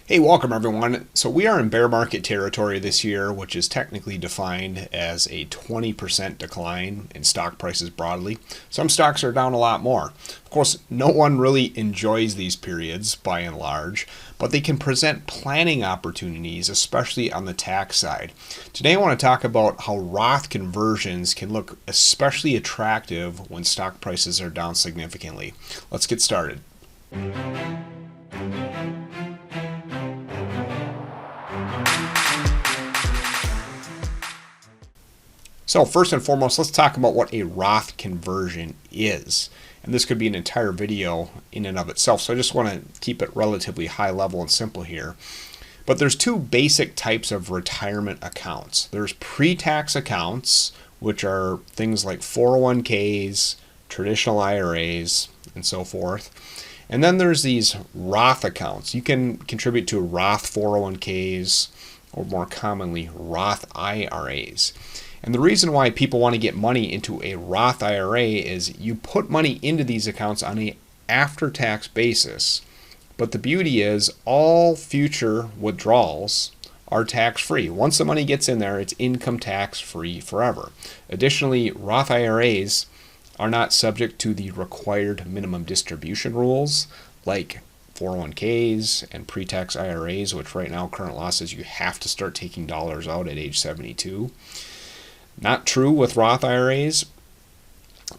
Hey, welcome everyone. So we are in bear market territory this year, which is technically defined as a 20% decline in stock prices broadly. Some stocks are down a lot more. Of course, no one really enjoys these periods by and large, but they can present planning opportunities, especially on the tax side. Today I want to talk about how Roth conversions can look especially attractive when stock prices are down significantly. Let's get started. So first and foremost, let's talk about what a Roth conversion is. And this could be an entire video in and of itself, so I just want to keep it relatively high level and simple here. But there's two basic types of retirement accounts. There's pre-tax accounts, which are things like 401ks, traditional IRAs, and so forth. And then there's these Roth accounts. You can contribute to Roth 401ks, or more commonly, Roth IRAs. And the reason why people want to get money into a Roth IRA is you put money into these accounts on an after-tax basis. But the beauty is all future withdrawals are tax-free. Once the money gets in there, it's income tax-free forever. Additionally, Roth IRAs are not subject to the required minimum distribution rules like 401ks and pre-tax IRAs, which right now current law says you have to start taking dollars out at age 72. Not true with Roth IRAs.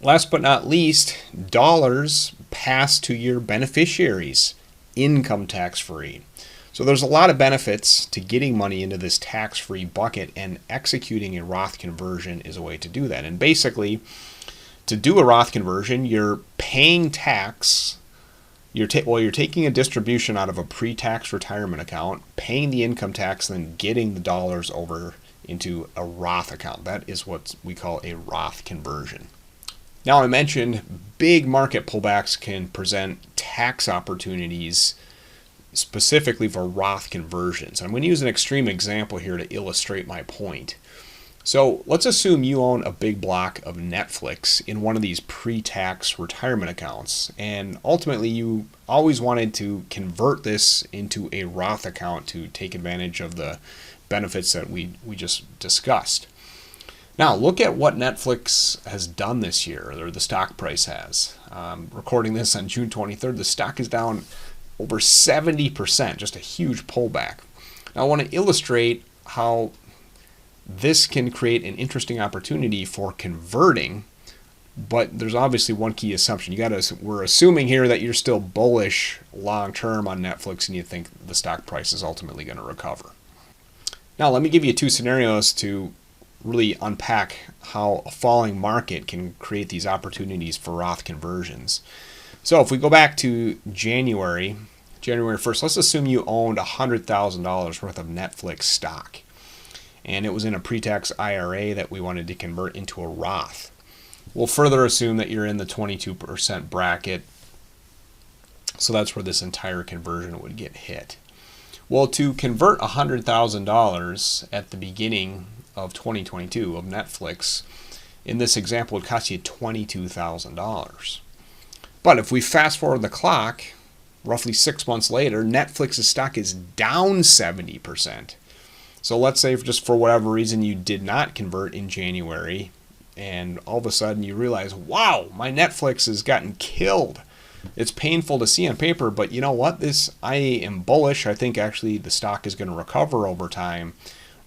Last but not least, dollars pass to your beneficiaries, income tax-free. So there's a lot of benefits to getting money into this tax-free bucket, and executing a Roth conversion is a way to do that. And basically, to do a Roth conversion, you're paying tax. You're taking a distribution out of a pre-tax retirement account, paying the income tax, and then getting the dollars over into a Roth account. That is what we call a Roth conversion. Now, I mentioned big market pullbacks can present tax opportunities specifically for Roth conversions. I'm going to use an extreme example here to illustrate my point. So let's assume you own a big block of Netflix in one of these pre-tax retirement accounts, and ultimately you always wanted to convert this into a Roth account to take advantage of the benefits that we just discussed. Now look at what Netflix has done this year, or the stock price has. Recording this on June 23rd, the stock is down over 70%, just a huge pullback. Now I want to illustrate how this can create an interesting opportunity for converting, but there's obviously one key assumption. We're assuming here that you're still bullish long term on Netflix and you think the stock price is ultimately going to recover. Now let me give you two scenarios to really unpack how a falling market can create these opportunities for Roth conversions. So if we go back to January 1st, let's assume you owned $100,000 worth of Netflix stock, and it was in a pre-tax IRA that we wanted to convert into a Roth. We'll further assume that you're in the 22% bracket, so that's where this entire conversion would get hit. Well, to convert $100,000 at the beginning of 2022 of Netflix, in this example, would cost you $22,000. But if we fast forward the clock, roughly 6 months later, Netflix's stock is down 70%. So let's say just for whatever reason you did not convert in January, and all of a sudden you realize, wow, my Netflix has gotten killed. It's painful to see on paper, but you know what? I am bullish. I think actually the stock is going to recover over time.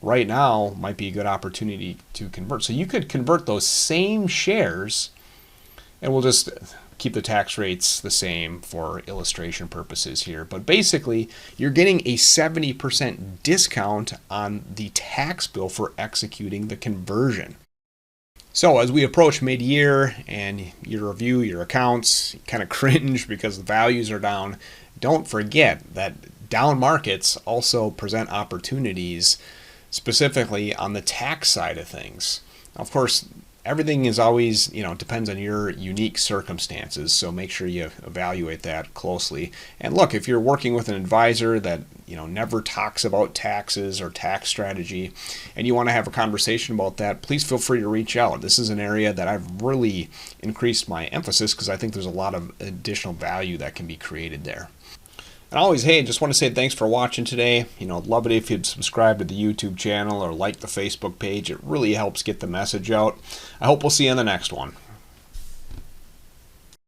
Right now might be a good opportunity to convert. So you could convert those same shares, and we'll just keep the tax rates the same for illustration purposes here. But basically, you're getting a 70% discount on the tax bill for executing the conversion. So as we approach mid-year and you review your accounts, you kind of cringe because the values are down. Don't forget that down markets also present opportunities, specifically on the tax side of things. Of course, everything is always, depends on your unique circumstances, so make sure you evaluate that closely. And look, if you're working with an advisor that never talks about taxes or tax strategy, and you want to have a conversation about that, please feel free to reach out. This is an area that I've really increased my emphasis because I think there's a lot of additional value that can be created there. And always, hey, just want to say thanks for watching today. Love it if you'd subscribe to the YouTube channel or like the Facebook page. It really helps get the message out. I hope we'll see you on the next one.